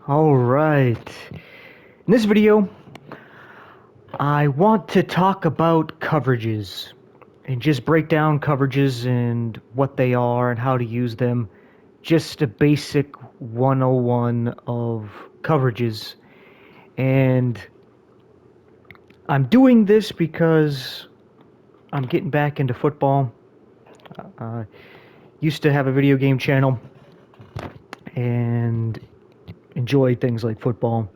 All right. In this video, I want to talk about coverages and just break down coverages and what they are and how to use them. Just a basic 101 of coverages. And I'm doing this because I'm getting back into football. Uh, used to have a video game channel and enjoyed things like football.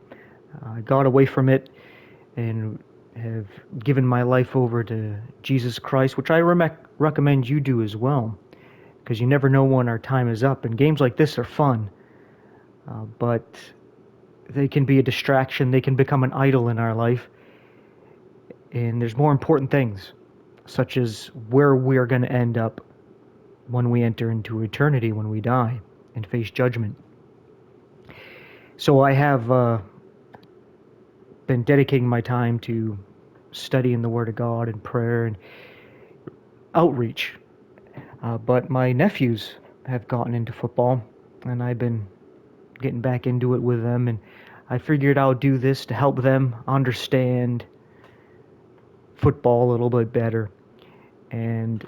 I got away from it and have given my life over to Jesus Christ, which I recommend you do as well, because you never know when our time is up. And games like this are fun, but they can be a distraction. They can become an idol in our life. And there's more important things, such as where we're going to end up when we enter into eternity, when we die and face judgment. So I have been dedicating my time to studying the Word of God and prayer and outreach. But my nephews have gotten into football, and I've been getting back into it with them, and I figured I'll do this to help them understand football a little bit better, and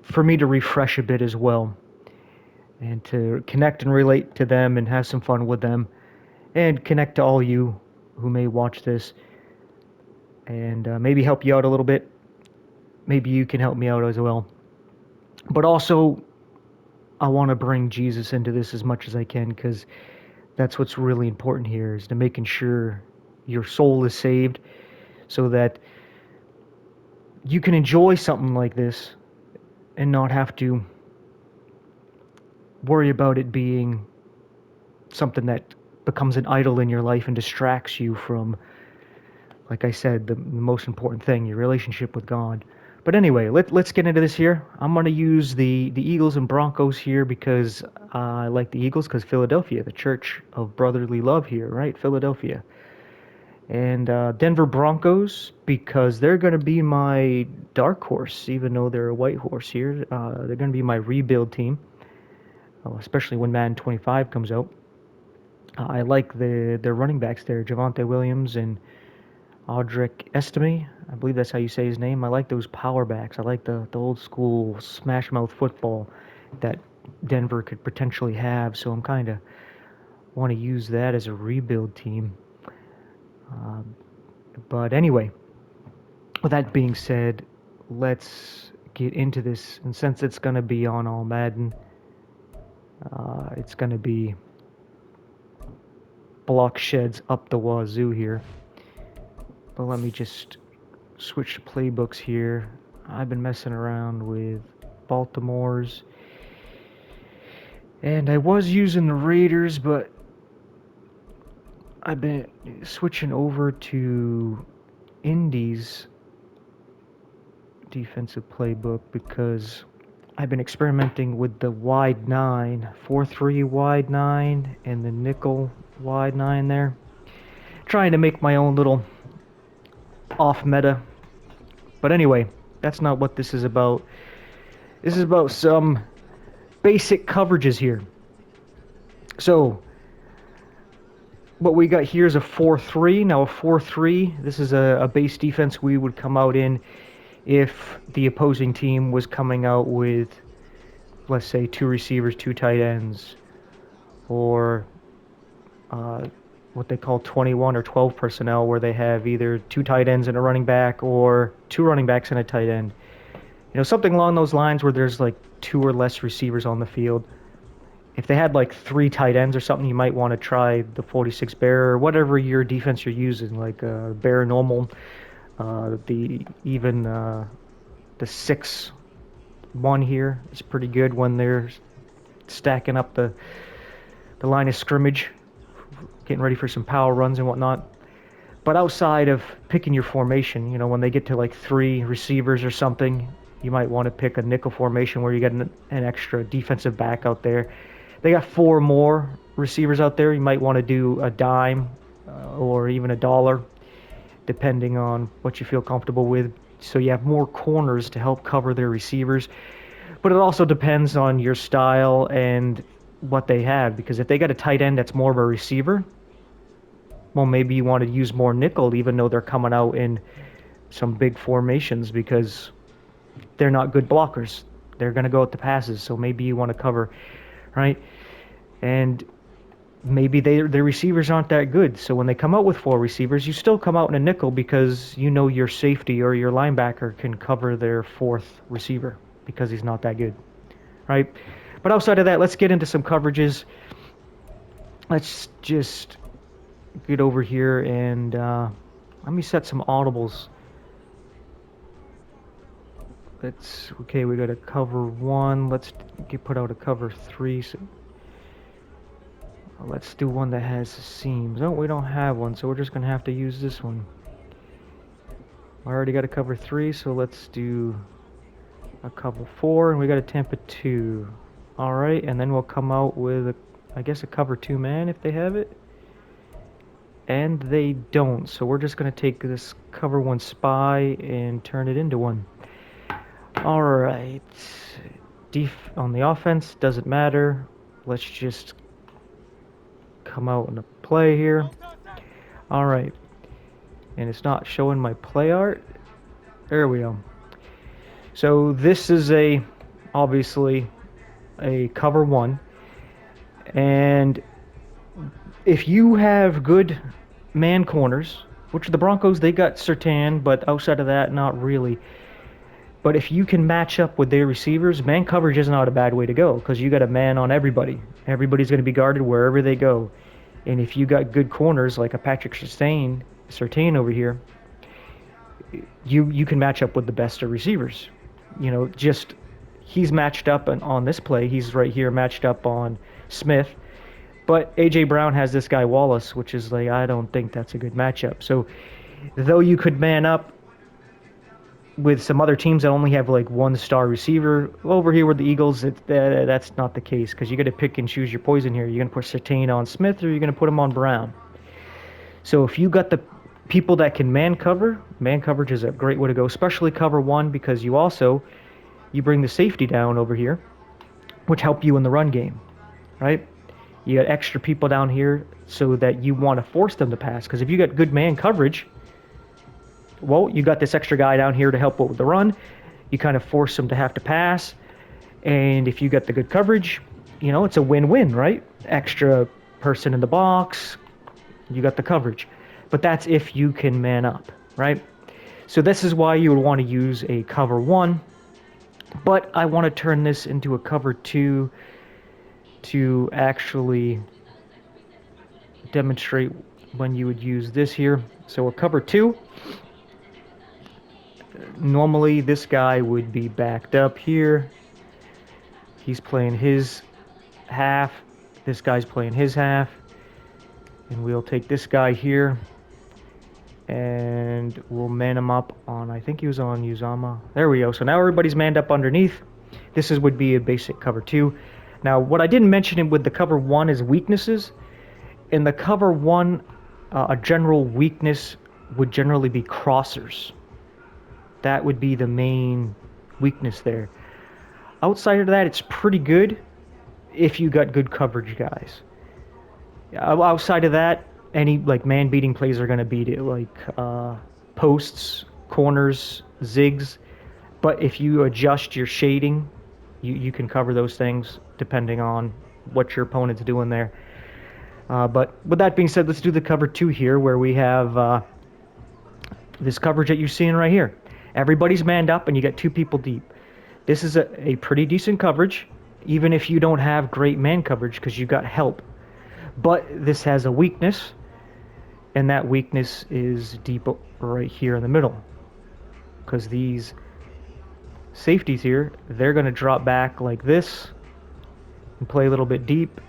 for me to refresh a bit as well, and to connect and relate to them and have some fun with them, and connect to all you who may watch this, and maybe help you out a little bit. Maybe you can help me out as well. But also, I want to bring Jesus into this as much as I can, because that's what's really important here, is to making sure your soul is saved so that you can enjoy something like this and not have to worry about it being something that becomes an idol in your life and distracts you from, like I said, the most important thing, your relationship with God. But anyway, let's get into this here. I'm going to use the Eagles and Broncos here because I like the Eagles because Philadelphia, the church of brotherly love here, right? Philadelphia. And Denver Broncos because they're going to be my dark horse, even though they're a white horse here. They're going to be my rebuild team, especially when Madden 25 comes out. I like their running backs there, Javonte Williams and Audric Estime. I believe that's how you say his name. I like those power backs. I like the old school smash mouth football that Denver could potentially have. So I'm kind of want to use that as a rebuild team. But anyway, with that being said, let's get into this. And since it's going to be on all Madden, it's going to be block sheds up the wazoo here. But let me just switch to playbooks here. I've been messing around with Baltimore's. And I was using the Raiders, but I've been switching over to Indy's defensive playbook because I've been experimenting with the wide 9, 4-3 wide 9, and the nickel wide 9 there. Trying to make my own little off meta. But anyway, that's not what this is about. This is about some basic coverages here. So, what we got here is a 4-3. Now, a 4-3, this is a base defense we would come out in if the opposing team was coming out with, let's say, 2 receivers, 2 tight ends, or what they call 21 or 12 personnel, where they have either 2 tight ends and a running back or 2 running backs and a tight end. You know, something along those lines where there's like 2 or less receivers on the field. If they had like 3 tight ends or something, you might want to try the 46 Bear or whatever your defense you're using, like Bear normal, the 6-1 here is pretty good when they're stacking up the line of scrimmage, getting ready for some power runs and whatnot. But outside of picking your formation, you know, when they get to like 3 receivers or something, you might want to pick a nickel formation where you get an extra defensive back out there. They got 4 more receivers out there. You might want to do a dime or even a dollar, depending on what you feel comfortable with. So you have more corners to help cover their receivers. But it also depends on your style and what they have, because if they got a tight end that's more of a receiver, Well, maybe you want to use more nickel, even though they're coming out in some big formations because they're not good blockers. They're going to go at the passes, so maybe you want to cover, right? And maybe their receivers aren't that good. So when they come out with four receivers, you still come out in a nickel because you know your safety or your linebacker can cover their fourth receiver because he's not that good, right? But outside of that, let's get into some coverages. Let's just get over here and let me set some audibles. Okay, we got a cover 1. Let's put out a cover 3. So let's do one that has seams. Oh, we don't have one, so we're just going to have to use this one. I already got a cover 3, so let's do a cover 4, and we got a Tampa 2. Alright, and then we'll come out with, I guess, a cover 2 man if they have it. And they don't, so we're just going to take this cover 1 spy and turn it into one. Alright, on the offense, doesn't matter. Let's just come out in a play here. Alright, and it's not showing my play art. There we go. So this is obviously a cover 1, and if you have good man corners, which the Broncos, they got Surtain, but outside of that, not really. But if you can match up with their receivers, man coverage is not a bad way to go because you got a man on everybody. Everybody's going to be guarded wherever they go. And if you got good corners like a Patrick Surtain over here, you can match up with the best of receivers. You know, just he's matched up on this play. He's right here matched up on Smith. But A.J. Brown has this guy Wallace, which is like, I don't think that's a good matchup. So though you could man up with some other teams that only have like one star receiver, over here with the Eagles, that's not the case because you got to pick and choose your poison here. You're going to put Surtain on Smith or you're going to put him on Brown. So if you got the people that can man coverage is a great way to go, especially cover 1 because you bring the safety down over here, which help you in the run game, right? You got extra people down here so that you want to force them to pass because if you got good man coverage, well, you got this extra guy down here to help with the run. You kind of force them to have to pass. And if you got the good coverage, you know, it's a win-win, right? Extra person in the box, you got the coverage. But that's if you can man up, right? So this is why you would want to use a cover 1. But I want to turn this into a cover 2 to actually demonstrate when you would use this here. So a cover 2. Normally this guy would be backed up here. He's playing his half. This guy's playing his half. And we'll take this guy here and we'll man him up on, I think he was on Uzama. There we go. So now everybody's manned up underneath. This would be a basic cover 2. Now what I didn't mention with the cover 1 is weaknesses. In the cover 1, a general weakness would generally be crossers. That would be the main weakness there. Outside of that, it's pretty good if you got good coverage guys. Outside of that, any like man-beating plays are going to beat it, like posts, corners, zigs. But if you adjust your shading, you can cover those things depending on what your opponent's doing there. But with that being said, let's do the cover 2 here where we have this coverage that you're seeing right here. Everybody's manned up and you got 2 people deep. This is a pretty decent coverage, even if you don't have great man coverage because you got help. But this has a weakness, and that weakness is deep right here in the middle. Because these safeties here, they're going to drop back like this and play a little bit deep.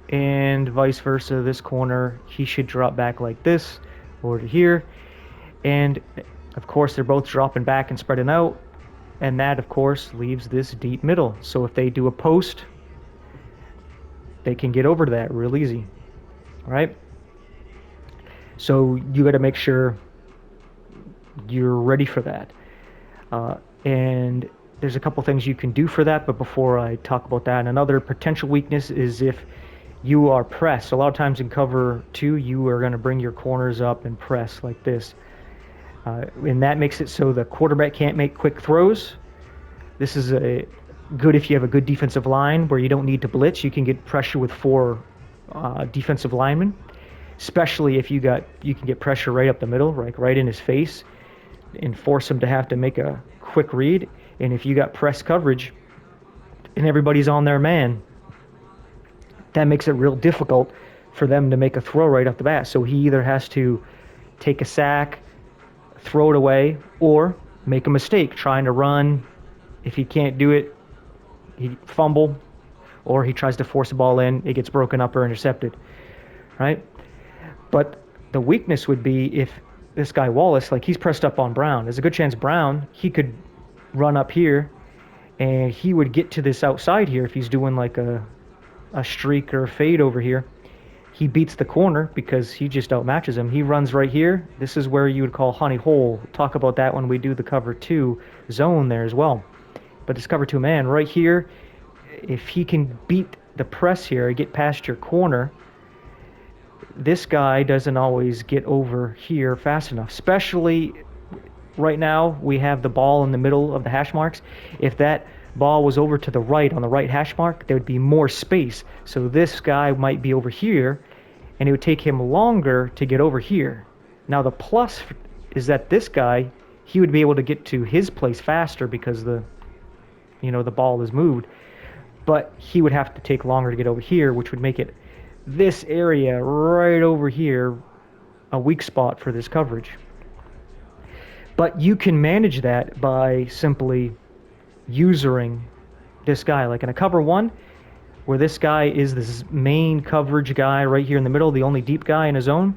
And vice versa, this corner, he should drop back like this over to here. And of course, they're both dropping back and spreading out. And that, of course, leaves this deep middle. So if they do a post, they can get over to that real easy. Right? So you got to make sure you're ready for that. And there's a couple things you can do for that. But before I talk about that, another potential weakness is if you are pressed. A lot of times in cover two, you are going to bring your corners up and press like this. And that makes it so the quarterback can't make quick throws. This is good if you have a good defensive line where you don't need to blitz. You can get pressure with four defensive linemen, especially if you can get pressure right up the middle, right in his face, and force him to have to make a quick read. And if you got press coverage and everybody's on their man, that makes it real difficult for them to make a throw right off the bat. So he either has to take a sack, throw it away, or make a mistake trying to run. If he can't do it, he fumble, or he tries to force the ball in, it gets broken up or intercepted, right? But the weakness would be if this guy Wallace, like he's pressed up on Brown. There's a good chance Brown, he could run up here, and he would get to this outside here if he's doing like a streak or a fade over here. He beats the corner because he just outmatches him. He runs right here. This is where you would call honey hole. Talk about that when we do the cover two zone there as well. But this cover two man right here, if he can beat the press here, get past your corner, this guy doesn't always get over here fast enough. Especially right now, we have the ball in the middle of the hash marks. If that ball was over to the right on the right hash mark, there would be more space. So this guy might be over here, and it would take him longer to get over here. Now the plus is that this guy, he would be able to get to his place faster because the ball is moved, but he would have to take longer to get over here, which would make it this area right over here a weak spot for this coverage. But you can manage that by simply usering this guy. Like in a cover one, where this guy is this main coverage guy right here in the middle, the only deep guy in his zone,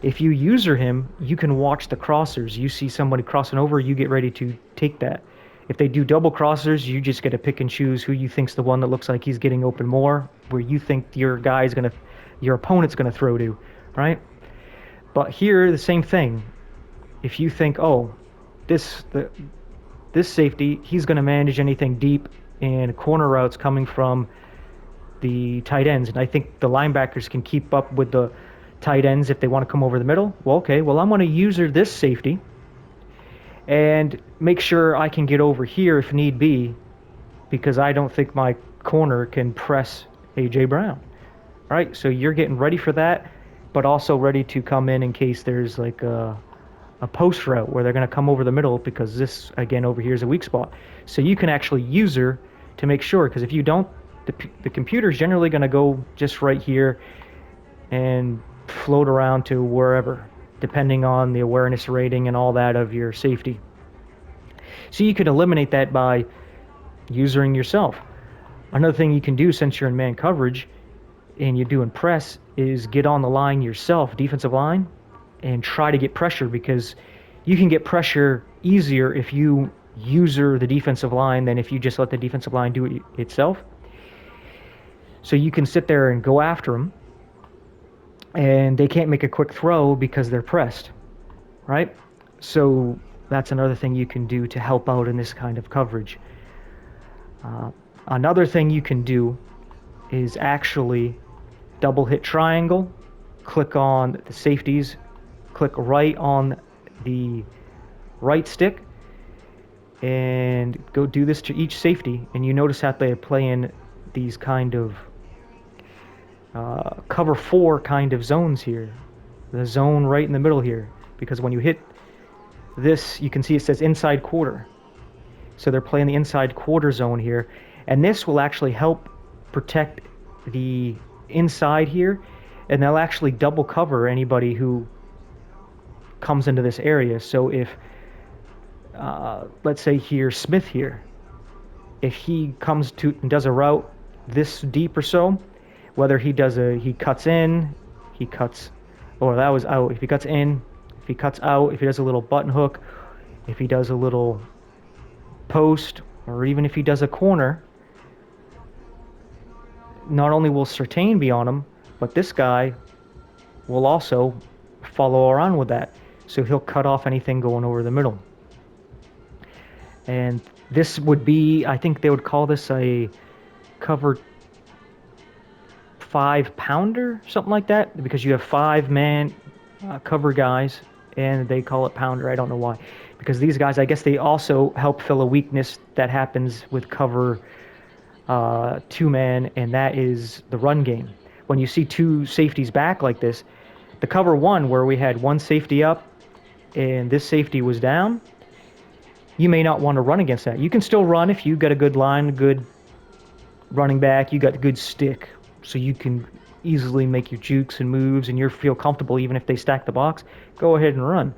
if you user him, you can watch the crossers. You see somebody crossing over, you get ready to take that. If they do double crossers, you just get to pick and choose who you think's the one that looks like he's getting open more, where you think your opponent's gonna throw to, right? But here, the same thing. If you think, oh, this safety, he's gonna manage anything deep and corner routes coming from the tight ends, and I think the linebackers can keep up with the tight ends if they want to come over the middle. Well, okay, I'm going to user this safety and make sure I can get over here if need be, because I don't think my corner can press A.J. Brown. All right, so you're getting ready for that, but also ready to come in case there's like a post route where they're going to come over the middle, because this, again, over here is a weak spot. So you can actually user to make sure, because if you don't, the computer's generally going to go just right here and float around to wherever, depending on the awareness rating and all that of your safety. So you can eliminate that by usering yourself. Another thing you can do, since you're in man coverage and you're doing press, is get on the line yourself, defensive line, and try to get pressure, because you can get pressure easier if you user the defensive line than if you just let the defensive line do it itself. So you can sit there and go after them, and they can't make a quick throw because they're pressed, right? So that's another thing you can do to help out in this kind of coverage. Another thing you can do is actually double hit triangle, click on the safeties, click right on the right stick, and go do this to each safety, and you notice how they play in these kind of cover four kind of zones here. The zone right in the middle here, because when you hit this, you can see it says inside quarter. So they're playing the inside quarter zone here, and this will actually help protect the inside here, and they'll actually double cover anybody who comes into this area. So if let's say here Smith here, if he comes to and does a route this deep or so, whether he cuts in, that was out. If he cuts in, if he cuts out, if he does a little button hook, if he does a little post, or even if he does a corner, not only will Surtain be on him, but this guy will also follow around with that. So he'll cut off anything going over the middle. And this would be, I think they would call this a cover 5-pounder, something like that, because you have 5-man cover guys, and they call it pounder. I don't know why, because these guys, I guess they also help fill a weakness that happens with cover 2-man, and that is the run game. When you see two safeties back like this, the cover one where we had one safety up and this safety was down, you may not want to run against that. You can still run if you got a good line, good running back, you got a good stick, so you can easily make your jukes and moves and you feel comfortable even if they stack the box. Go ahead and run.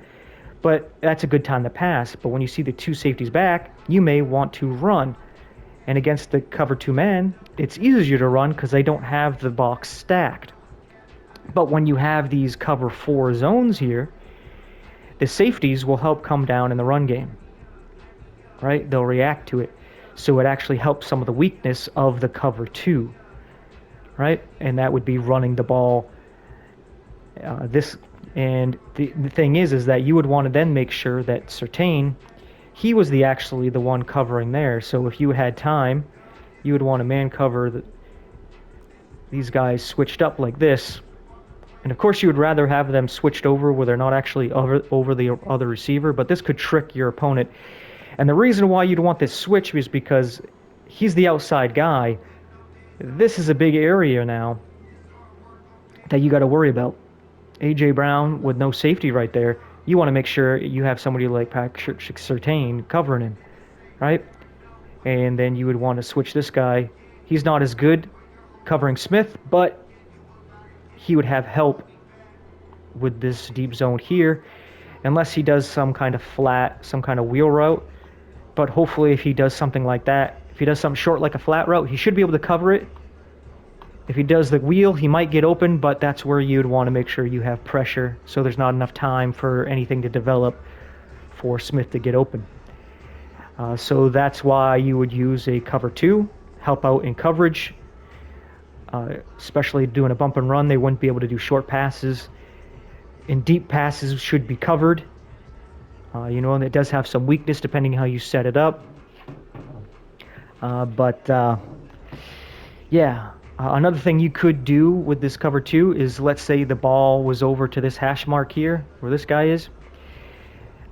But that's a good time to pass. But when you see the two safeties back, you may want to run. And against the cover 2-man, it's easier to run because they don't have the box stacked. But when you have these cover 4 zones here, the safeties will help come down in the run game. Right? They'll react to it. So it actually helps some of the weakness of the cover 2. Right? And that would be running the ball. And the thing is that you would want to then make sure that Surtain, he was actually the one covering there. So if you had time, you would want to man cover these guys switched up like this. And of course you would rather have them switched over where they're not actually over the other receiver, but this could trick your opponent. And the reason why you'd want this switch is because he's the outside guy. This is a big area now that you got to worry about. A.J. Brown with no safety right there. You want to make sure you have somebody like Patrick Surtain covering him, right? And then you would want to switch this guy. He's not as good covering Smith, but he would have help with this deep zone here, unless he does some kind of flat, some kind of wheel route. But hopefully if he does something like that, if he does something short like a flat route, he should be able to cover it. If he does the wheel, he might get open, but that's where you'd want to make sure you have pressure so there's not enough time for anything to develop for Smith to get open. So that's why you would use a cover 2, help out in coverage, especially doing a bump and run. They wouldn't be able to do short passes. And deep passes should be covered. And it does have some weakness depending how you set it up. Another thing you could do with this cover 2 is, let's say the ball was over to this hash mark here, where this guy is.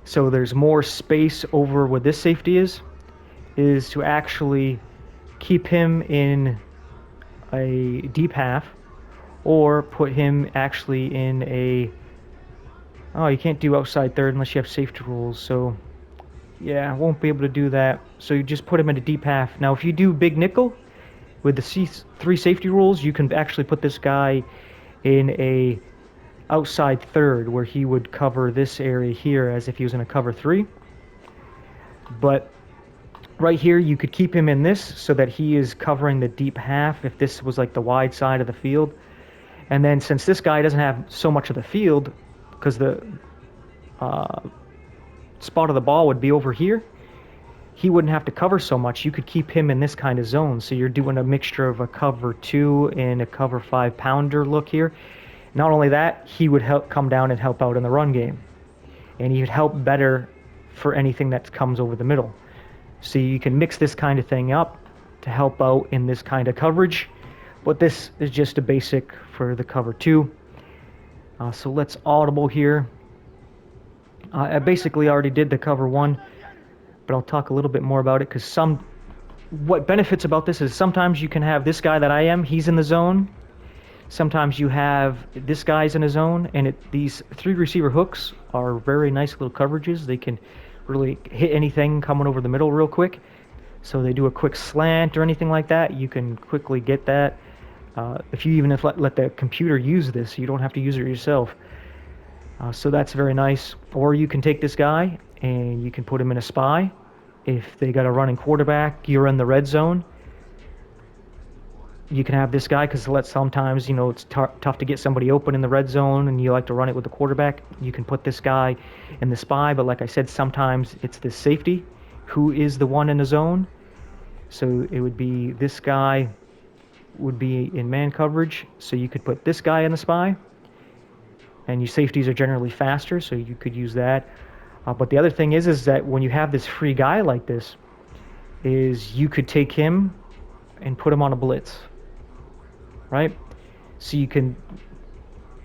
So there's more space over where this safety is to actually keep him in a deep half, or put him actually in a... Oh, you can't do outside third unless you have safety rules, so... Yeah, I won't be able to do that. So you just put him in a deep half. Now, if you do big nickel, with the C3 safety rules, you can actually put this guy in a outside third where he would cover this area here as if he was in a cover 3. But right here, you could keep him in this so that he is covering the deep half if this was like the wide side of the field. And then since this guy doesn't have so much of the field, because the spot of the ball would be over here, he wouldn't have to cover so much. You could keep him in this kind of zone. So you're doing a mixture of a cover 2 and a cover 5-pounder look here. Not only that, he would help come down and help out in the run game. And he would help better for anything that comes over the middle. So you can mix this kind of thing up to help out in this kind of coverage. But this is just a basic for the cover 2. So let's audible here. I basically already did the cover 1. But I'll talk a little bit more about it, because what benefits about this is sometimes you can have this guy that I am, he's in the zone. Sometimes you have this guy's in a zone, and these 3 receiver hooks are very nice little coverages. They can really hit anything coming over the middle real quick. So they do a quick slant or anything like that, you can quickly get that. If you even let the computer use this, you don't have to use it yourself. So that's very nice. Or you can take this guy and you can put him in a spy. If they got a running quarterback, you're in the red zone. You can have this guy, because sometimes, it's tough to get somebody open in the red zone and you like to run it with the quarterback. You can put this guy in the spy, but like I said, sometimes it's the safety who is the one in the zone. So it would be this guy would be in man coverage. So you could put this guy in the spy. And your safeties are generally faster, so you could use that. But the other thing is that when you have this free guy like this, is you could take him and put him on a blitz, right? So you can,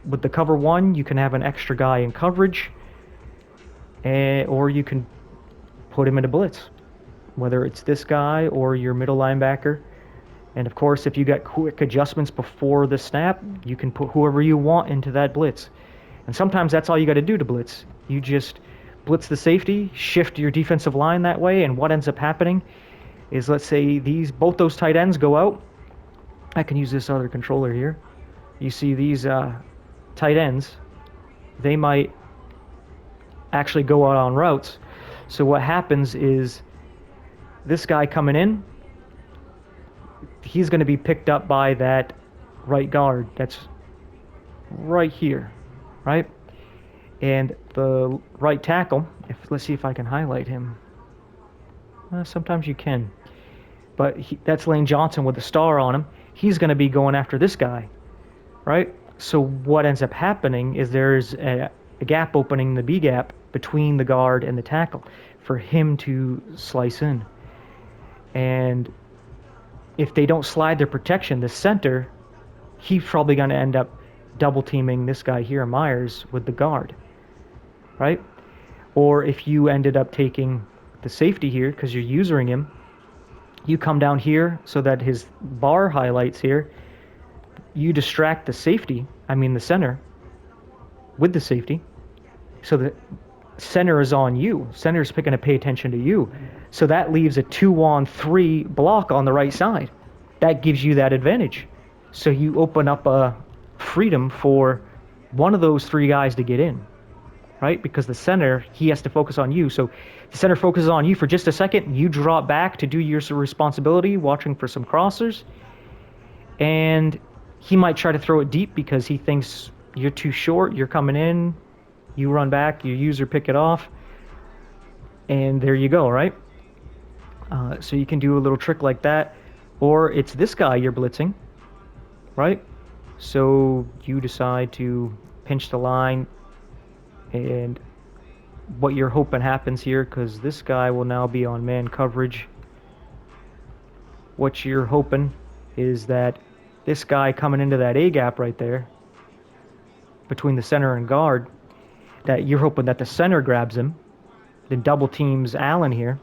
with the cover 1, you can have an extra guy in coverage, or you can put him in a blitz, whether it's this guy or your middle linebacker. And of course, if you got quick adjustments before the snap, you can put whoever you want into that blitz. And sometimes that's all you got to do to blitz. You just blitz the safety, shift your defensive line that way, and what ends up happening is, let's say both those tight ends go out. I can use this other controller here. You see these tight ends, they might actually go out on routes. So what happens is this guy coming in, he's going to be picked up by that right guard that's right here, right? And the right tackle, let's see if I can highlight him. Sometimes you can. But that's Lane Johnson with the star on him. He's going to be going after this guy, right? So what ends up happening is there's a gap opening, the B gap, between the guard and the tackle for him to slice in. And if they don't slide their protection, the center, he's probably going to end up double teaming this guy here, Myers, with the guard, right? Or if you ended up taking the safety here because you're using him, you come down here so that his bar highlights here, you distract the safety, the center, with the safety, so the center is on you. Center is going to pay attention to you. So that leaves a 2-on-3 block on the right side. That gives you that advantage. So you open up a freedom for one of those 3 guys to get in, right? Because the center, he has to focus on you. So the center focuses on you for just a second. You drop back to do your responsibility, watching for some crossers. And he might try to throw it deep because he thinks you're too short, you're coming in, you run back, your user pick it off, and there you go, right? So you can do a little trick like that. Or it's this guy you're blitzing, right? So you decide to pinch the line, and what you're hoping happens here, because this guy will now be on man coverage, what you're hoping is that this guy coming into that A gap right there, between the center and guard, that you're hoping that the center grabs him, then double teams Allen here.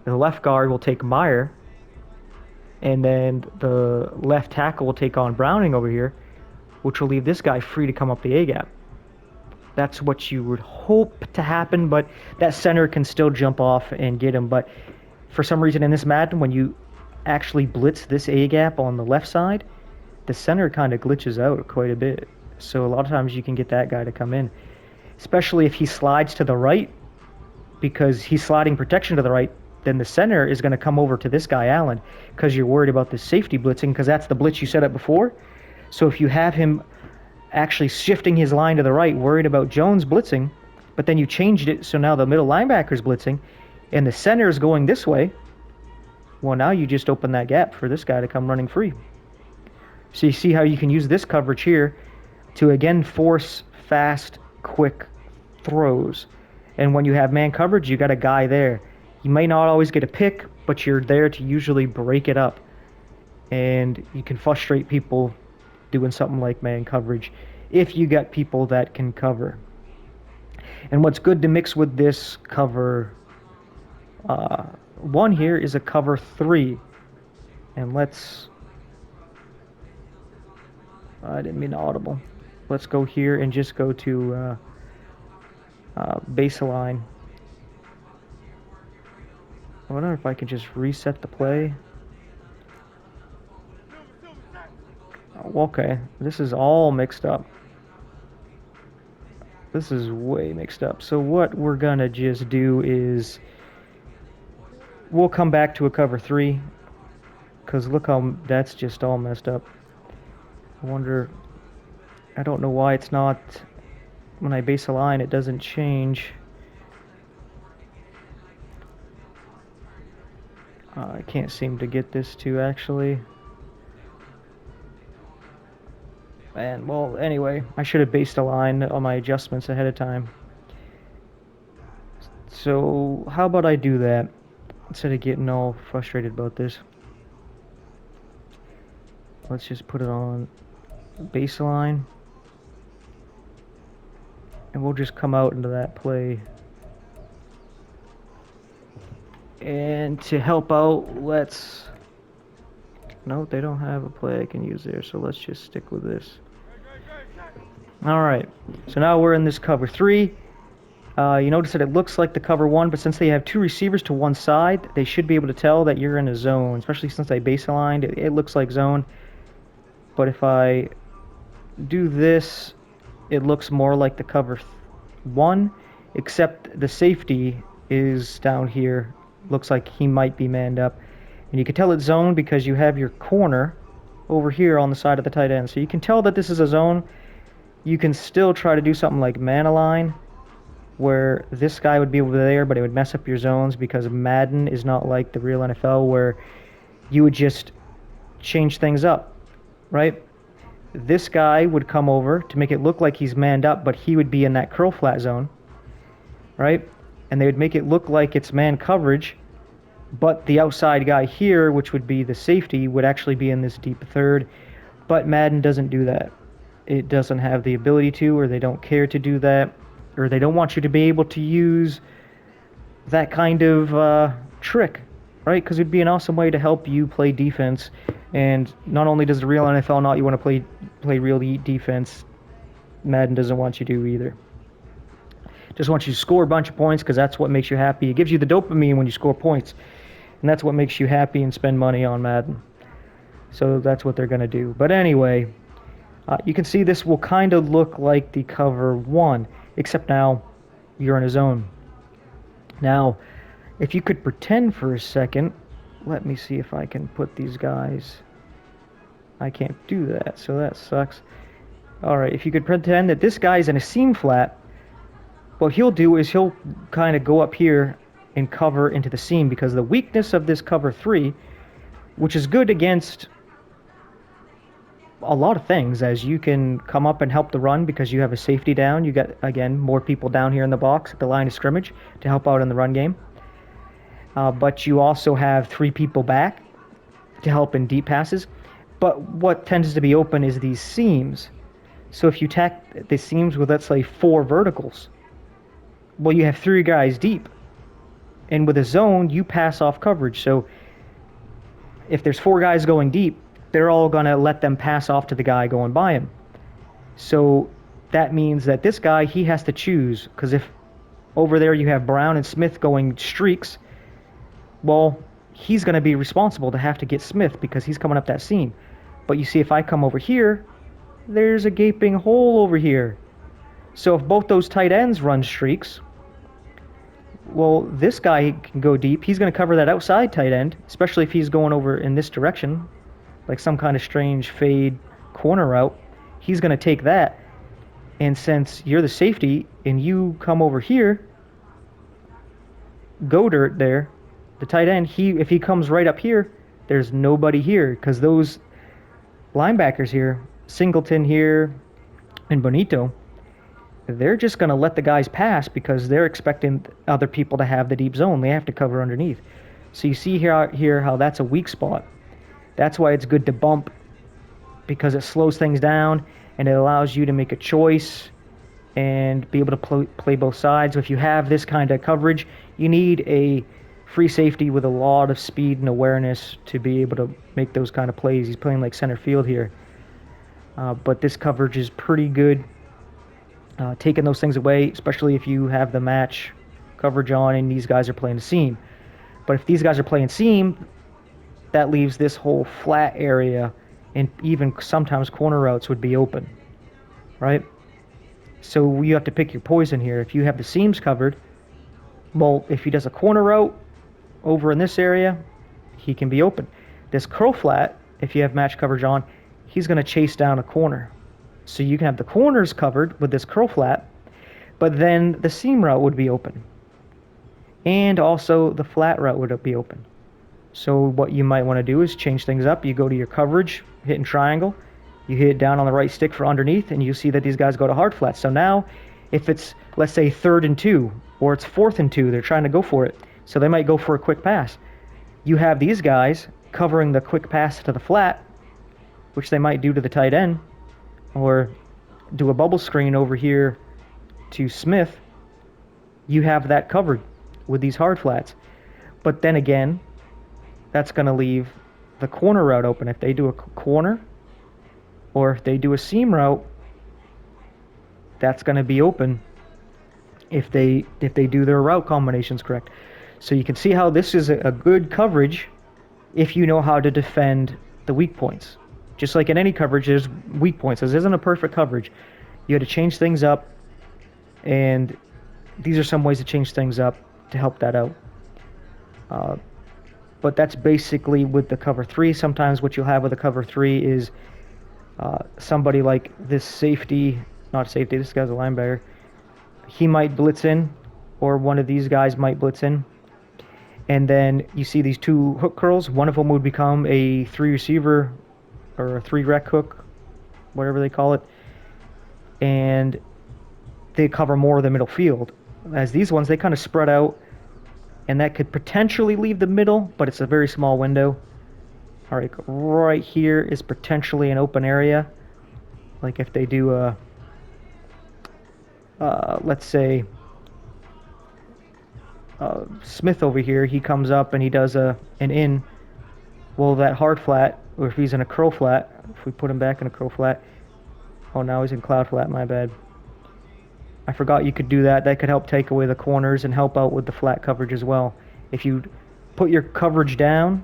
The left guard will take Meyer, and then the left tackle will take on Browning over here, which will leave this guy free to come up the A gap. That's what you would hope to happen, but that center can still jump off and get him. But for some reason in this Madden, when you actually blitz this A gap on the left side, the center kind of glitches out quite a bit. So a lot of times you can get that guy to come in, especially if he slides to the right, because he's sliding protection to the right. Then the center is going to come over to this guy, Allen, because you're worried about the safety blitzing, because that's the blitz you set up before. So if you have him actually shifting his line to the right, worried about Jones blitzing, but then you changed it so now the middle linebacker's blitzing, and the center is going this way, well, now you just open that gap for this guy to come running free. So you see how you can use this coverage here to, again, force fast, quick throws. And when you have man coverage, you got a guy there. You may not always get a pick, but you're there to usually break it up. And you can frustrate people doing something like man coverage if you got people that can cover. And what's good to mix with this cover 1 here is a cover 3. And I didn't mean audible. Let's go here and just go to baseline. I wonder if I can just reset the play. Okay, this is all mixed up. This is way mixed up. So what we're gonna just do is we'll come back to a cover 3, because look how that's just all messed up. I don't know why it's not, when I base align it doesn't change. I can't seem to get this to actually. And well, anyway, I should have based align on my adjustments ahead of time. So how about I do that instead of getting all frustrated about this? Let's just put it on baseline. And we'll just come out into that play. And to help out, let's... No, they don't have a play I can use there, so let's just stick with this. Alright, so now we're in this cover 3. You notice that it looks like the cover 1, but since they have 2 receivers to one side, they should be able to tell that you're in a zone, especially since I baselined. It looks like zone. But if I do this, it looks more like the cover 1, except the safety is down here. Looks like he might be manned up. And you can tell it's zone because you have your corner over here on the side of the tight end. So you can tell that this is a zone. You can still try to do something like man align, where this guy would be over there, but it would mess up your zones because Madden is not like the real NFL where you would just change things up, right? This guy would come over to make it look like he's manned up, but he would be in that curl flat zone, right? And they would make it look like it's man coverage, but the outside guy here, which would be the safety, would actually be in this deep third. But Madden doesn't do that. It doesn't have the ability to, or they don't care to do that, or they don't want you to be able to use that kind of trick, right? Because it'd be an awesome way to help you play defense. And not only does the real NFL not you want to play real defense, Madden doesn't want you to either. Just wants you to score a bunch of points because that's what makes you happy. It gives you the dopamine when you score points, and that's what makes you happy and spend money on Madden. So that's what they're going to do. But anyway, you can see this will kind of look like the cover 1, except now you're in a zone. Now, if you could pretend for a second, let me see if I can put these guys. I can't do that, so that sucks. Alright, if you could pretend that this guy's in a seam flat, what he'll do is he'll kind of go up here and cover into the seam, because the weakness of this cover 3, which is good against a lot of things, as you can come up and help the run because you have a safety down. You got, again, more people down here in the box at the line of scrimmage to help out in the run game. But you also have 3 people back to help in deep passes. But what tends to be open is these seams. So if you tack the seams with, let's say, 4 verticals, well, you have 3 guys deep. And with a zone, you pass off coverage. So if there's 4 guys going deep, they're all going to let them pass off to the guy going by him. So that means that this guy, he has to choose. Because if over there you have Brown and Smith going streaks, well, he's going to be responsible to have to get Smith because he's coming up that seam. But you see, if I come over here, there's a gaping hole over here. So if both those tight ends run streaks, well, this guy can go deep. He's going to cover that outside tight end, especially if he's going over in this direction, like some kind of strange fade corner route. He's going to take that. And since you're the safety and you come over here, go dirt there, the tight end, if he comes right up here, there's nobody here because those linebackers here, Singleton here and Bonito, they're just going to let the guys pass because they're expecting other people to have the deep zone. They have to cover underneath. So you see here how that's a weak spot. That's why it's good to bump, because it slows things down and it allows you to make a choice and be able to play both sides. So if you have this kind of coverage, you need a free safety with a lot of speed and awareness to be able to make those kind of plays. He's playing like center field here. But this coverage is pretty good. Taking those things away, especially if you have the match coverage on and these guys are playing the seam. But if these guys are playing seam, that leaves this whole flat area, and even sometimes corner routes would be open, right? So you have to pick your poison here. If you have the seams covered, well, if he does a corner route over in this area, he can be open. This curl flat, if you have match coverage on, he's going to chase down a corner. So you can have the corners covered with this curl flat, but then the seam route would be open. And also the flat route would be open. So what you might want to do is change things up. You go to your coverage, hitting triangle, you hit it down on the right stick for underneath, and you see that these guys go to hard flats. So now, if it's, let's say, 3rd and 2, or it's 4th and 2, they're trying to go for it. So they might go for a quick pass. You have these guys covering the quick pass to the flat, which they might do to the tight end. or do a bubble screen over here to Smith, you have that covered with these hard flats. But then again, that's going to leave the corner route open. If they do a corner or if they do a seam route, that's going to be open if they do their route combinations correct. So you can see how this is a good coverage if you know how to defend the weak points. Just like in any coverage, there's weak points. This isn't a perfect coverage. You had to change things up, and these are some ways to change things up to help that out. But that's basically with the cover 3. Sometimes what you'll have with a cover 3 is somebody like this safety, not safety, this guy's a linebacker. He might blitz in, or one of these guys might blitz in. And then you see these 2 hook curls. One of them would become a 3 receiver or a 3 rec hook, whatever they call it. And they cover more of the middle field. As these ones, they kind of spread out, and that could potentially leave the middle, but it's a very small window. All right here is potentially an open area. Like if they do a, let's say, Smith over here, he comes up and he does an in. Well, that hard flat, or if he's in a curl flat, if we put him back in a curl flat. Oh, now he's in cloud flat, my bad. I forgot you could do that. That could help take away the corners and help out with the flat coverage as well. If you put your coverage down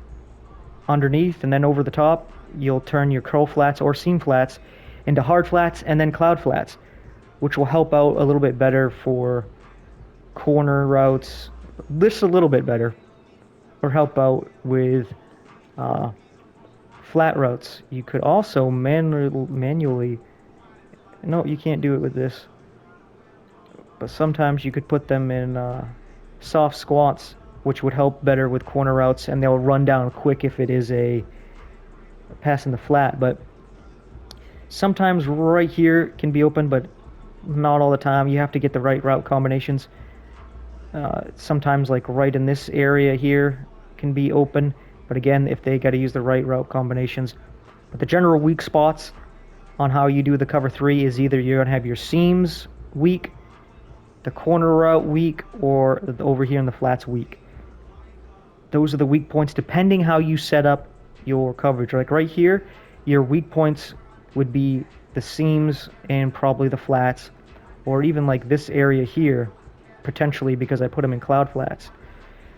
underneath and then over the top, you'll turn your curl flats or seam flats into hard flats and then cloud flats, which will help out a little bit better for corner routes, just a little bit better, or help out with flat routes. You could also manually, no, you can't do it with this, but sometimes you could put them in soft squats, which would help better with corner routes, and they'll run down quick if it is a pass in the flat. But sometimes right here can be open, but not all the time. You have to get the right route combinations. Sometimes like right in this area here can be open, but again, if they got to use the right route combinations. But the general weak spots on how you do the cover 3 is either you're going to have your seams weak, the corner route weak, or over here in the flats weak. Those are the weak points depending how you set up your coverage. Like right here, your weak points would be the seams and probably the flats, or even like this area here, potentially because I put them in cloud flats.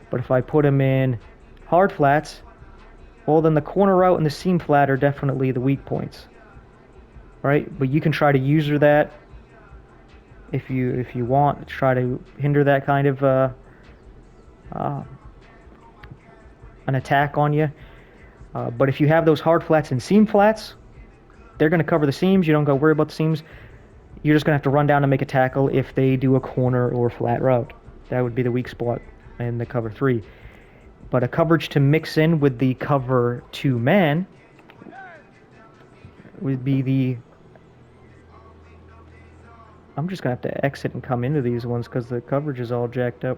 But if I put them in hard flats, well then the corner route and the seam flat are definitely the weak points, right? But you can try to user that if you want, try to hinder that kind of an attack on you. But if you have those hard flats and seam flats, they're going to cover the seams. You don't got to worry about the seams. You're just going to have to run down and make a tackle if they do a corner or flat route. That would be the weak spot in the cover 3. But a coverage to mix in with the cover 2 man would be the... I'm just going to have to exit and come into these ones because the coverage is all jacked up.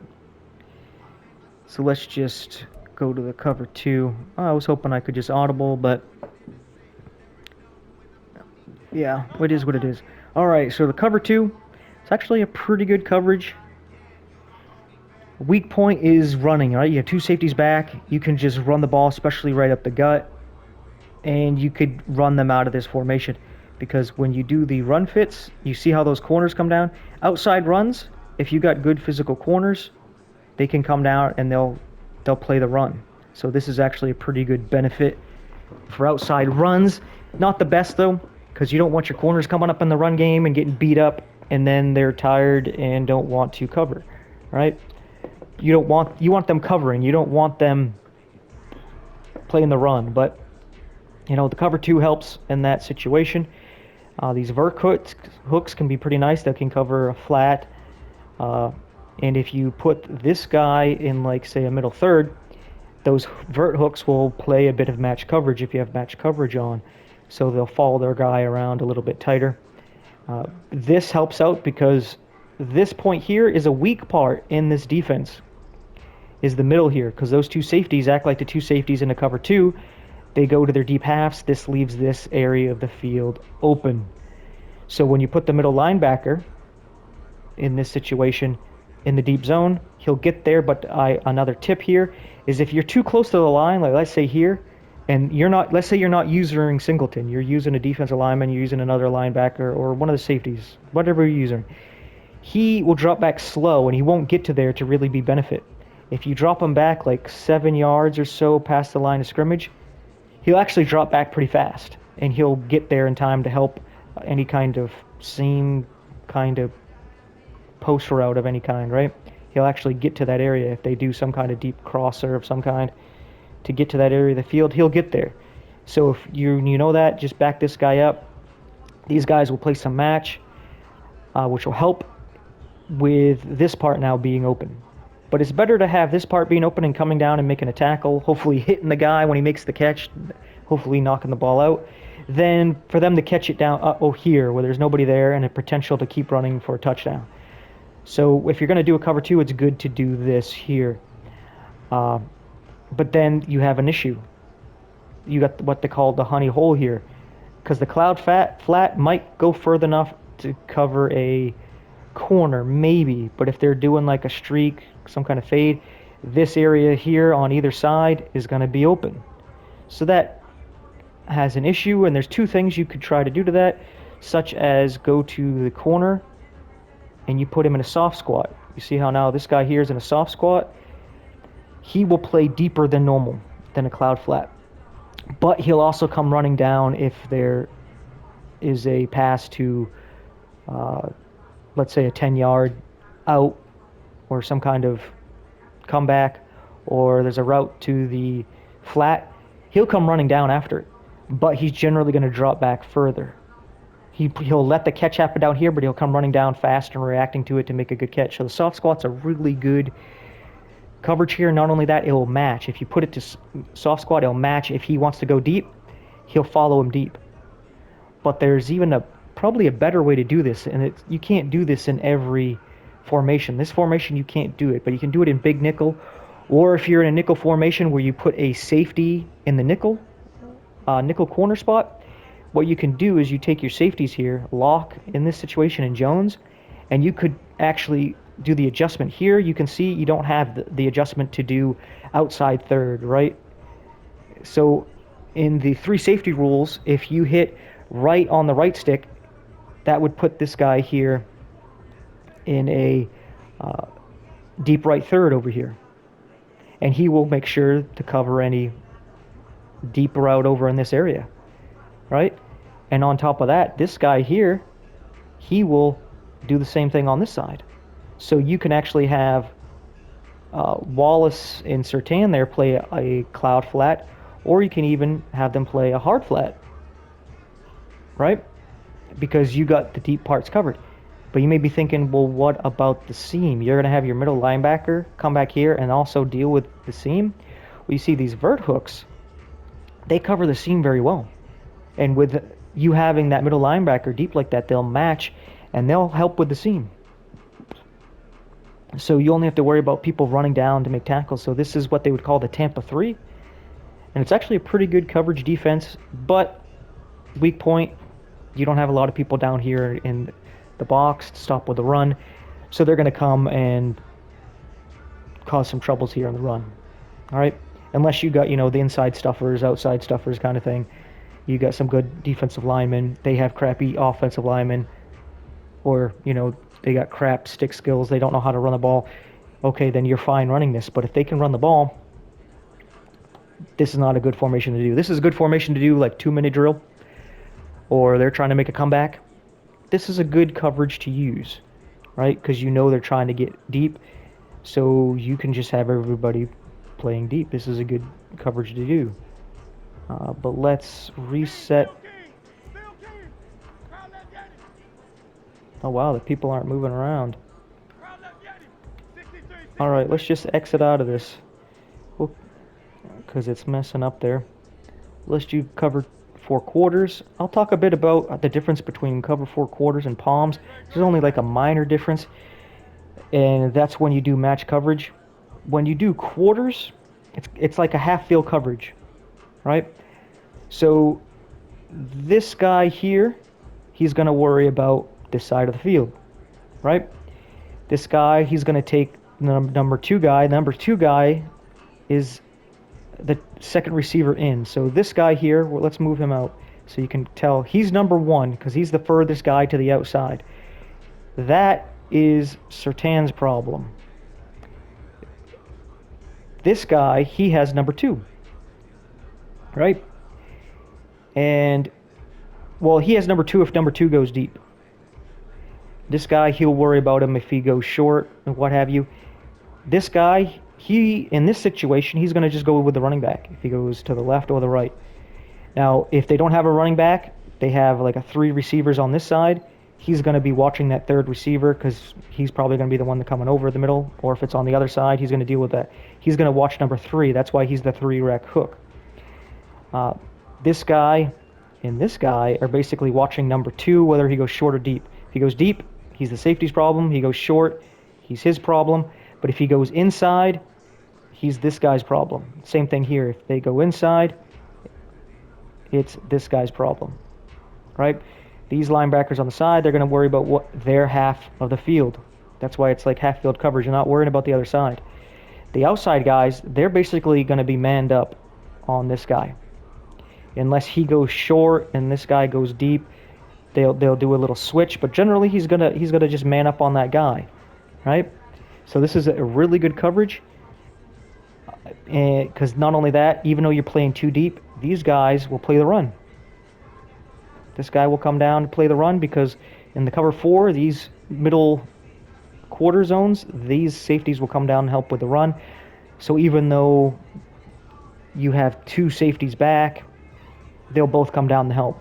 So let's just go to the cover 2. Oh, I was hoping I could just audible, but yeah, it is what it is. Alright, so the cover 2, it's actually a pretty good coverage. Weak point is running, right? You have 2 safeties back. You can just run the ball, especially right up the gut, and you could run them out of this formation. Because when you do the run fits, you see how those corners come down? Outside runs, if you got good physical corners, they can come down and they'll play the run. So this is actually a pretty good benefit for outside runs. Not the best though, because you don't want your corners coming up in the run game and getting beat up and then they're tired and don't want to cover, right? You want them covering. You don't want them playing the run. But you know, the cover 2 helps in that situation. These vert hooks can be pretty nice. They can cover a flat. And if you put this guy in, like, say, a middle third, those vert hooks will play a bit of match coverage if you have match coverage on. So they'll follow their guy around a little bit tighter. This helps out because this point here is a weak part in this defense, is the middle here, because those 2 safeties act like the 2 safeties in the cover 2. They go to their deep halves. This leaves this area of the field open. So when you put the middle linebacker in this situation in the deep zone, he'll get there. But another tip here is if you're too close to the line, like let's say here, and you're not, let's say you're not using Singleton, you're using a defensive lineman, you're using another linebacker or one of the safeties, whatever you're using, he will drop back slow and he won't get to there to really be benefit. If you drop him back like 7 yards or so past the line of scrimmage, he'll actually drop back pretty fast and he'll get there in time to help any kind of seam kind of post route of any kind, right? He'll actually get to that area if they do some kind of deep crosser of some kind to get to that area of the field. He'll get there. So if you know that, just back this guy up. These guys will play some match, which will help with this part now being open. But it's better to have this part being open and coming down and making a tackle, hopefully hitting the guy when he makes the catch, hopefully knocking the ball out, than for them to catch it down here where there's nobody there and a potential to keep running for a touchdown. So if you're going to do a cover two, it's good to do this here. But then you have an issue. You got what they call the honey hole here, because the cloud flat might go further enough to cover a corner, maybe. But if they're doing like a streak, some kind of fade, this area here on either side is going to be open. So that has an issue, and there's two things you could try to do to that, such as go to the corner and you put him in a soft squat. You see how now this guy here is in a soft squat? He will play deeper than normal, than a cloud flat. But he'll also come running down if there is a pass to, let's say, a 10-yard out or some kind of comeback, or there's a route to the flat. He'll come running down after it, but he's generally going to drop back further. He'll let the catch happen down here, but he'll come running down fast and reacting to it to make a good catch. So the soft squat's a really good coverage here. Not only that, it'll match. If you put it to soft squat, it'll match. If he wants to go deep, he'll follow him deep. But there's even probably a better way to do this, and you can't do this in every formation. This formation, you can't do it, but you can do it in big nickel, or if you're in a nickel formation where you put a safety in the nickel corner spot, what you can do is you take your safeties here, lock in this situation in Jones, and you could actually do the adjustment here. You can see you don't have the adjustment to do outside third, right? So in the three safety rules, if you hit right on the right stick, that would put this guy here in a deep right third over here. And he will make sure to cover any deep route over in this area, right? And on top of that, this guy here, he will do the same thing on this side. So you can actually have Wallace and Surtain there play a cloud flat, or you can even have them play a hard flat, right? Because you got the deep parts covered. But you may be thinking, well, what about the seam? You're going to have your middle linebacker come back here and also deal with the seam? Well, you see these vert hooks, they cover the seam very well. And with you having that middle linebacker deep like that, they'll match and they'll help with the seam. So you only have to worry about people running down to make tackles. So this is what they would call the Tampa 3. And it's actually a pretty good coverage defense, but weak point, you don't have a lot of people down here in the box to stop with the run. So they're going to come and cause some troubles here on the run. All right? Unless you got, the inside stuffers, outside stuffers kind of thing. You got some good defensive linemen. They have crappy offensive linemen. Or, they got crap stick skills. They don't know how to run the ball. Okay, then you're fine running this. But if they can run the ball, this is not a good formation to do. This is a good formation to do like 2-minute drill. Or they're trying to make a comeback. This is a good coverage to use, right? Because they're trying to get deep. So you can just have everybody playing deep. This is a good coverage to do. But let's reset. Oh wow, the people aren't moving around. Alright, let's just exit out of this. Because it's messing up there. Let's do cover 4 quarters. I'll talk a bit about the difference between cover 4 quarters and palms. There's only like a minor difference. And that's when you do match coverage. When you do quarters, it's like a half field coverage. Right? So this guy here, he's going to worry about this side of the field, right? This guy, he's going to take number 2 guy. Number 2 guy is the second receiver in. So this guy here, well, let's move him out so you can tell he's number 1 because he's the furthest guy to the outside. That is Sertan's problem. This guy, he has number 2, right? And, well, he has number 2 if number 2 goes deep. This guy, he'll worry about him if he goes short and what have you. This guy, in this situation, he's going to just go with the running back if he goes to the left or the right. Now, if they don't have a running back, they have like 3 receivers on this side. He's going to be watching that third receiver because he's probably going to be the one that's coming over the middle. Or if it's on the other side, he's going to deal with that. He's going to watch number 3. That's why he's the 3-rec hook. This guy and this guy are basically watching number 2, whether he goes short or deep. If he goes deep, he's the safety's problem. He goes short, he's his problem. But if he goes inside, he's this guy's problem. Same thing here. If they go inside, it's this guy's problem, right? These linebackers on the side, they're going to worry about what their half of the field. That's why it's like half field coverage. You're not worrying about the other side. The outside guys, they're basically going to be manned up on this guy. Unless he goes short and this guy goes deep, they'll do a little switch. But generally, he's gonna just man up on that guy, right? So this is a really good coverage. Because not only that, even though you're playing too deep, these guys will play the run. This guy will come down to play the run because in the cover 4, these middle quarter zones, these safeties will come down and help with the run. So even though you have 2 safeties back, they'll both come down to help.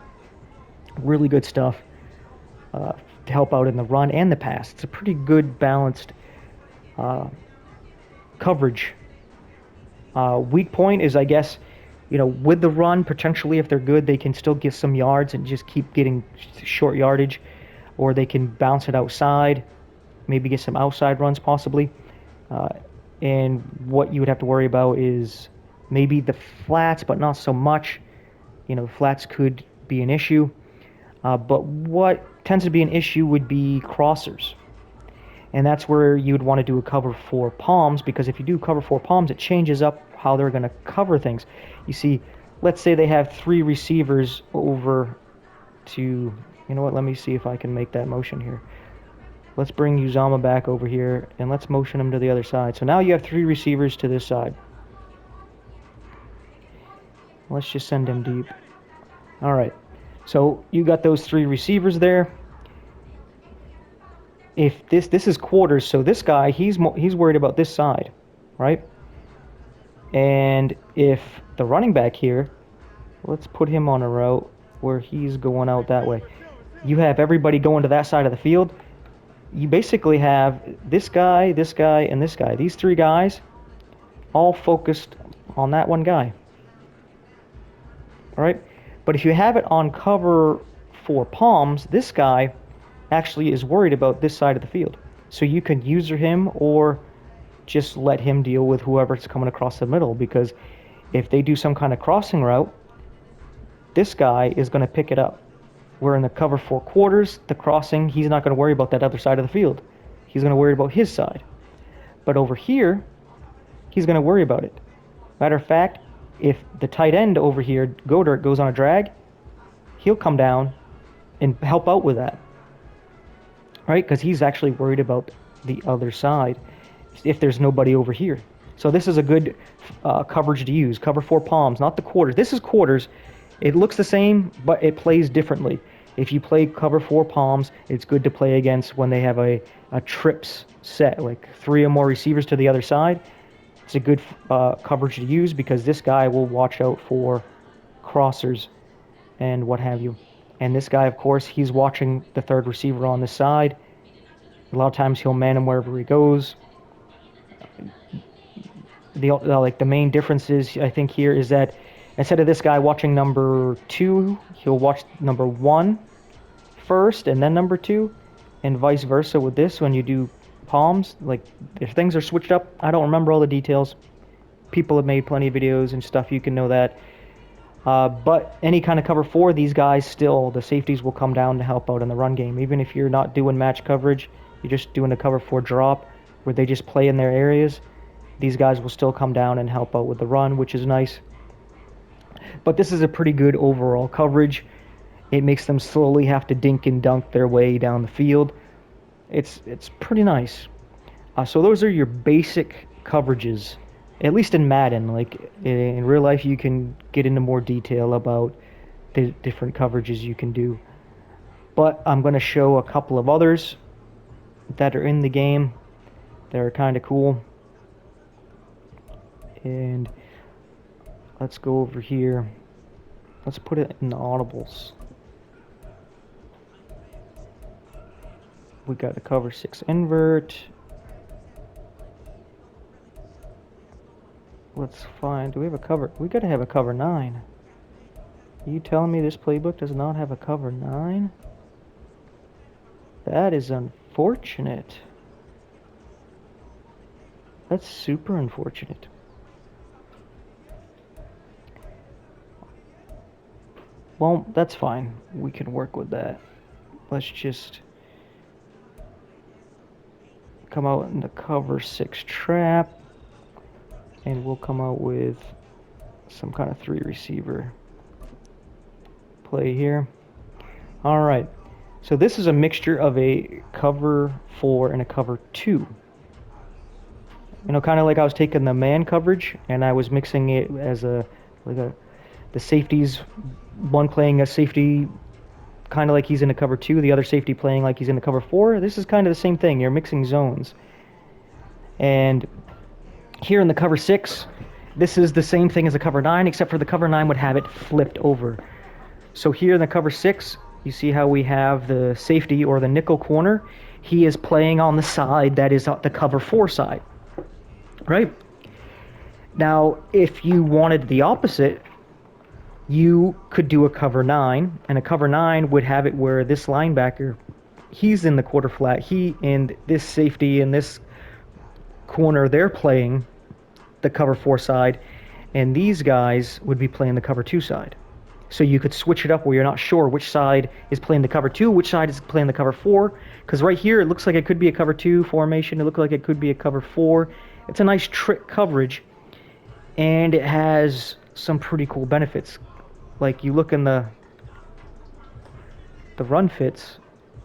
Really good stuff to help out in the run and the pass. It's a pretty good balanced coverage. Weak point is, I guess, with the run, potentially if they're good, they can still get some yards and just keep getting short yardage, or they can bounce it outside, maybe get some outside runs possibly. And what you would have to worry about is maybe the flats, but not so much. Flats could be an issue. But what tends to be an issue would be crossers. And that's where you'd want to do a cover 4 palms, because if you do cover 4 palms, it changes up how they're going to cover things. You see, let's say they have 3 receivers over to, let me see if I can make that motion here. Let's bring Uzama back over here, and let's motion him to the other side. So now you have 3 receivers to this side. Let's just send him deep. All right. So you got those 3 receivers there. If this is quarters, so this guy, he's worried about this side, right? And if the running back here, let's put him on a route where he's going out that way. You have everybody going to that side of the field. You basically have this guy, and this guy. These 3 guys all focused on that one guy. All right? But if you have it on cover 4 palms, this guy actually is worried about this side of the field. So you can user him or just let him deal with whoever's coming across the middle, because if they do some kind of crossing route, this guy is going to pick it up. Where in the cover 4 quarters, the crossing, he's not going to worry about that other side of the field. He's going to worry about his side. But over here, he's going to worry about it. Matter of fact, if the tight end over here, Godert, goes on a drag, he'll come down and help out with that. Right? Because he's actually worried about the other side if there's nobody over here. So this is a good coverage to use. Cover 4 palms, not the quarters. This is quarters. It looks the same, but it plays differently. If you play cover 4 palms, it's good to play against when they have a trips set, like 3 or more receivers to the other side. It's a good coverage to use because this guy will watch out for crossers and what have you. And this guy, of course, he's watching the third receiver on this side. A lot of times he'll man him wherever he goes. The main difference is, I think, here is that instead of this guy watching number 2, he'll watch number 1 first and then number 2, and vice versa with this when you do palms. Like, if things are switched up, I don't remember all the details. People have made plenty of videos and stuff, you can know that. But any kind of cover four, these guys still, the safeties will come down to help out in the run game. Even if you're not doing match coverage, you're just doing a cover four drop where they just play in their areas, these guys will still come down and help out with the run, which is nice. But this is a pretty good overall coverage. It makes them slowly have to dink and dunk their way down the field. It's pretty nice. So those are your basic coverages, at least in Madden. Like in real life, you can get into more detail about the different coverages you can do. But I'm going to show a couple of others that are in the game that are kind of cool. And let's go over here. Let's put it in the audibles. We got a cover 6 invert. Let's find, do we have a cover? We gotta have a cover 9. Are you telling me this playbook does not have a cover 9? That is unfortunate. That's super unfortunate. Well, that's fine. We can work with that. Let's just come out in the cover 6 trap. And we'll come out with some kind of 3 receiver play here. All right. So this is a mixture of a cover 4 and a cover 2. You know, kind of like I was taking the man coverage and I was mixing it as the safeties, one playing a safety kind of like he's in a cover 2, the other safety playing like he's in a cover 4. This is kind of the same thing. You're mixing zones. And here in the cover 6, this is the same thing as the cover 9, except for the cover 9 would have it flipped over. So here in the cover 6, you see how we have the safety or the nickel corner. He is playing on the side that is the cover 4 side, right? Now, if you wanted the opposite, you could do a cover 9, and a cover 9 would have it where this linebacker, he's in the quarter flat, he and this safety and this corner, they're playing the cover 4 side, and these guys would be playing the cover 2 side. So you could switch it up where you're not sure which side is playing the cover 2, which side is playing the cover 4, because right here it looks like it could be a cover 2 formation, it looks like it could be a cover 4. It's a nice trick coverage, and it has some pretty cool benefits. Like you look in the run fits,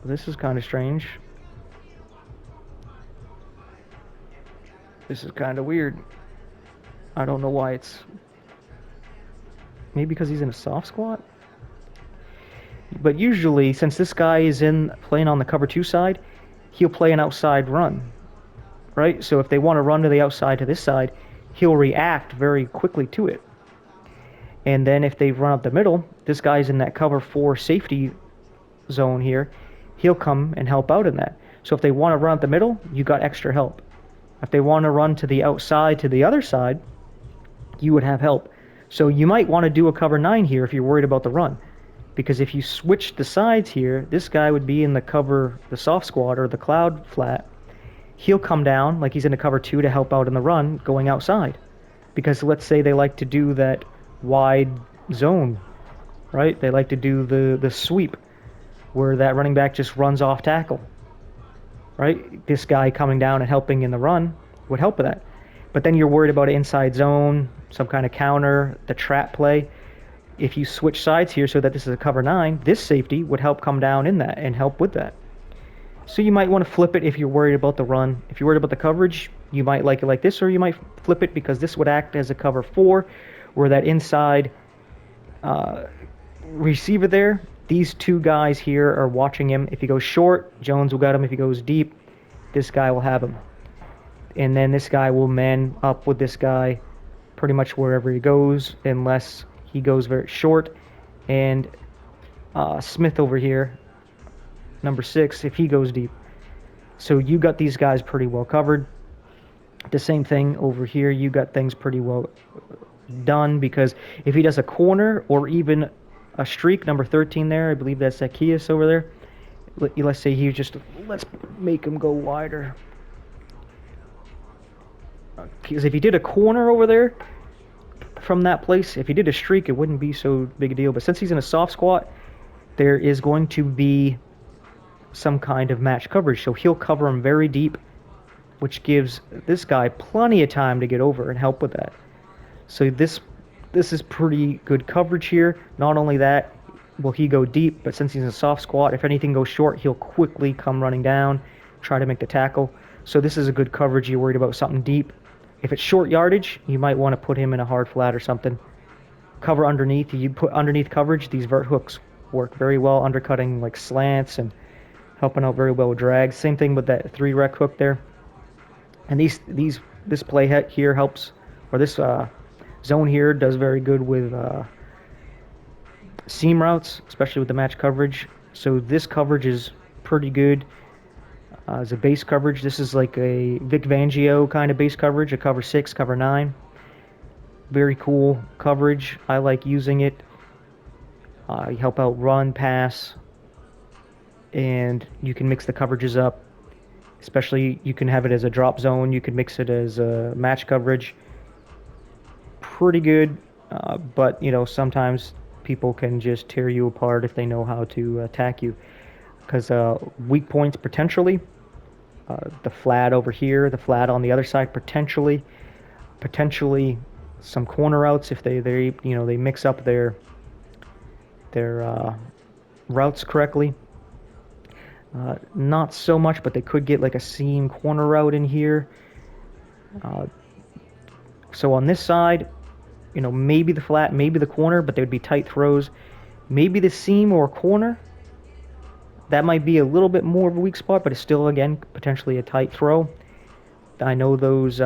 this is kind of strange. This is kind of weird. I don't know why it's... Maybe because he's in a soft squat? But usually, since this guy is playing on the cover 2 side, he'll play an outside run, right? So if they want to run to the outside to this side, he'll react very quickly to it. And then if they run up the middle, this guy's in that cover 4 safety zone here, he'll come and help out in that. So if they want to run up the middle, you got extra help. If they want to run to the outside to the other side, you would have help. So you might want to do a cover 9 here if you're worried about the run. Because if you switch the sides here, this guy would be in the soft squat or the cloud flat. He'll come down like he's in a cover 2 to help out in the run going outside. Because let's say they like to do that wide zone, right? They like to do the sweep where that running back just runs off tackle, right? This guy coming down and helping in the run would help with that. But then you're worried about an inside zone, some kind of counter, the trap play. If you switch sides here so that this is a cover 9, this safety would help come down in that and help with that. So you might want to flip it if you're worried about the run. If you're worried about the coverage, you might like it like this, or you might flip it because this would act as a cover 4, where that inside receiver there, these two guys here are watching him. If he goes short, Jones will get him. If he goes deep, this guy will have him. And then this guy will man up with this guy pretty much wherever he goes, unless he goes very short. And Smith over here, number 6, if he goes deep. So you got these guys pretty well covered. The same thing over here, you got things pretty well done, because if he does a corner or even a streak, number 13 there, I believe that's Zacchaeus over there. Let's say let's make him go wider. Because if he did a corner over there, from that place. If he did a streak, it wouldn't be so big a deal. But since he's in a soft squat, there is going to be some kind of match coverage. So he'll cover him very deep, which gives this guy plenty of time to get over and help with that. So this is pretty good coverage here. Not only that, will he go deep, but since he's in a soft squat, if anything goes short, he'll quickly come running down, try to make the tackle. So this is a good coverage. You're worried about something deep. If it's short yardage, you might want to put him in a hard flat or something. Cover underneath. You put underneath coverage, these vert hooks work very well, undercutting like slants and helping out very well with drag. Same thing with that 3-rec hook there. And this play here helps, or this zone here does very good with seam routes, especially with the match coverage. So this coverage is pretty good as a base coverage. This is like a Vic Fangio kind of base coverage, a cover 6, cover 9. Very cool coverage. I like using it. You help out run, pass, and you can mix the coverages up. Especially, you can have it as a drop zone. You can mix it as a match coverage. Pretty good, but you know, sometimes people can just tear you apart if they know how to attack you. Because weak points potentially, the flat over here, the flat on the other side potentially some corner routes if they mix up their routes correctly. Not so much, but they could get like a seam corner route in here. So on this side, you know, maybe the flat, maybe the corner, but they would be tight throws. Maybe the seam or corner. That might be a little bit more of a weak spot, but it's still, again, potentially a tight throw. I know those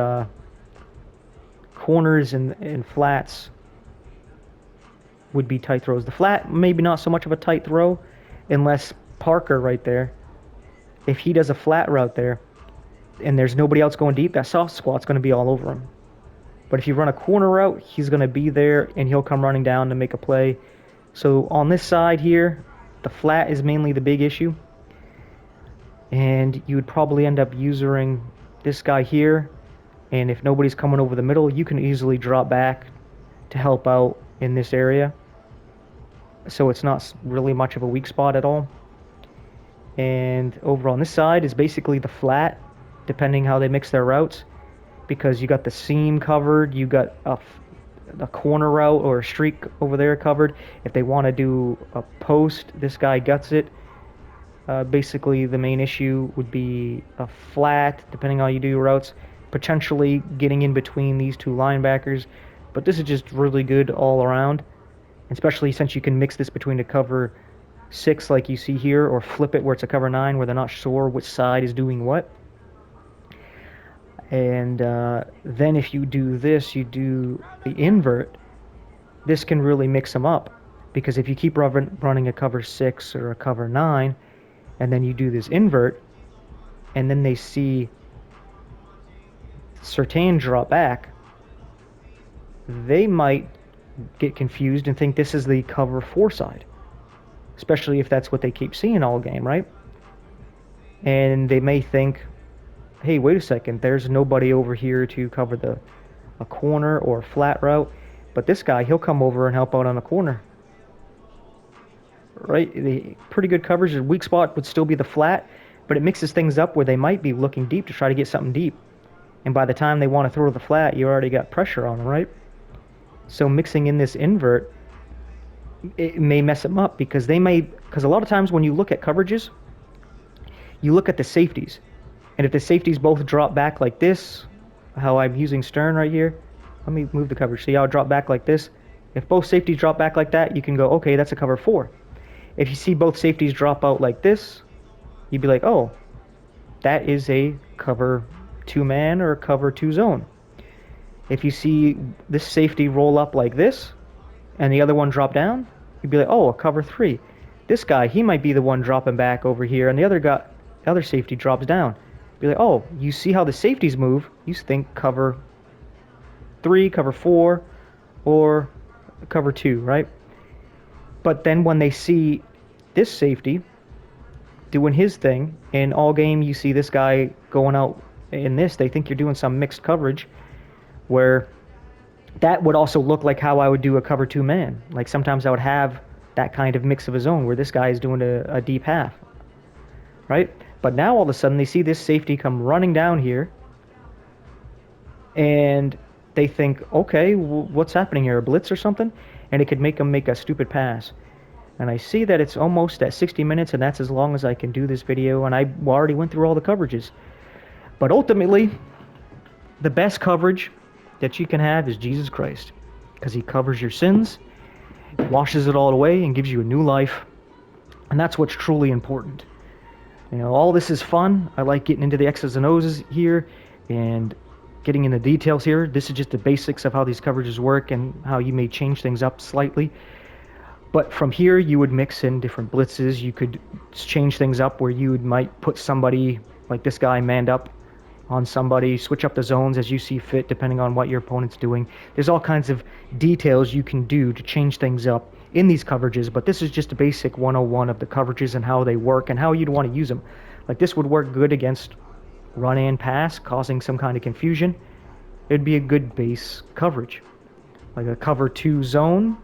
corners and flats would be tight throws. The flat, maybe not so much of a tight throw, unless Parker right there, if he does a flat route there, and there's nobody else going deep, that soft squat's going to be all over him. But if you run a corner route, he's going to be there, and he'll come running down to make a play. So on this side here, the flat is mainly the big issue. And you would probably end up using this guy here. And if nobody's coming over the middle, you can easily drop back to help out in this area. So it's not really much of a weak spot at all. And over on this side is basically the flat, depending how they mix their routes. Because you got the seam covered, you got a corner route or a streak over there covered. If they want to do a post, this guy guts it. Basically, the main issue would be a flat, depending on how you do your routes, potentially getting in between these two linebackers. But this is just really good all around, especially since you can mix this between a cover 6 like you see here, or flip it where it's a cover 9 where they're not sure which side is doing what. And then if you do this, you do the invert, this can really mix them up. Because if you keep running a cover 6 or a cover 9, and then you do this invert, and then they see Surtain drop back, they might get confused and think this is the cover 4 side. Especially if that's what they keep seeing all game, right? And they may think, hey, wait a second, there's nobody over here to cover a corner or a flat route, but this guy, he'll come over and help out on the corner. Right? The pretty good coverage. The weak spot would still be the flat, but it mixes things up where they might be looking deep to try to get something deep. And by the time they want to throw the flat, you already got pressure on them, right? So mixing in this invert, it may mess them up because a lot of times when you look at coverages, you look at the safeties. And if the safeties both drop back like this, how I'm using Stern right here, let me move the coverage. See how it dropped back like this? If both safeties drop back like that, you can go, okay, that's a cover 4. If you see both safeties drop out like this, you'd be like, oh, that is a cover 2-man or a cover 2 zone. If you see this safety roll up like this, and the other one drop down, you'd be like, oh, a cover 3. This guy, he might be the one dropping back over here, and the other safety drops down. Be like, oh, you see how the safeties move? You think cover 3, cover 4, or cover 2, right? But then when they see this safety doing his thing, and all game you see this guy going out in this, they think you're doing some mixed coverage where That would also look like how I would do a cover two man. Like sometimes I would have that kind of mix of a zone where this guy is doing a deep half, right? But now all of a sudden they see this safety come running down here, and they think, okay, what's happening here? A blitz or something? And it could make them make a stupid pass. And I see that it's almost at 60 minutes, and that's as long as I can do this video, and I already went through all the coverages. But ultimately, the best coverage that you can have is Jesus Christ, because he covers your sins, washes it all away, and gives you a new life. And that's what's truly important. You know, all this is fun. I like getting into the X's and O's here and getting in the details here. This is just the basics of how these coverages work and how you may change things up slightly. But from here, you would mix in different blitzes. You could change things up where you might put somebody like this guy manned up on somebody, switch up the zones as you see fit depending on what your opponent's doing. There's all kinds of details you can do to change things up in these coverages, but this is just a basic 101 of the coverages and how they work and how you'd want to use them. Like this would work good against run and pass, causing some kind of confusion. It'd be a good base coverage. Like a cover 2 zone,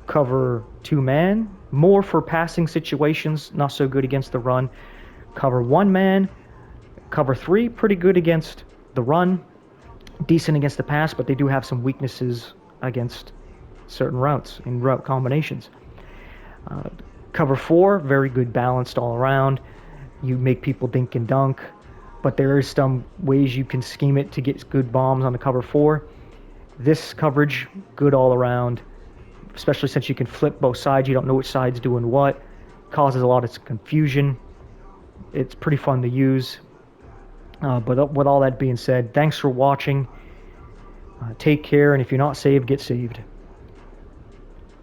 cover 2 man, more for passing situations, not so good against the run. Cover 1 man, cover 3, pretty good against the run, decent against the pass, but they do have some weaknesses against certain routes and route combinations. Cover 4, very good balanced all around. You make people dink and dunk, but there is some ways you can scheme it to get good bombs on the cover 4. This coverage, good all around, especially since you can flip both sides. You don't know which side's doing what. Causes a lot of confusion. It's pretty fun to use. But with all that being said, thanks for watching. Take care, and if you're not saved, get saved.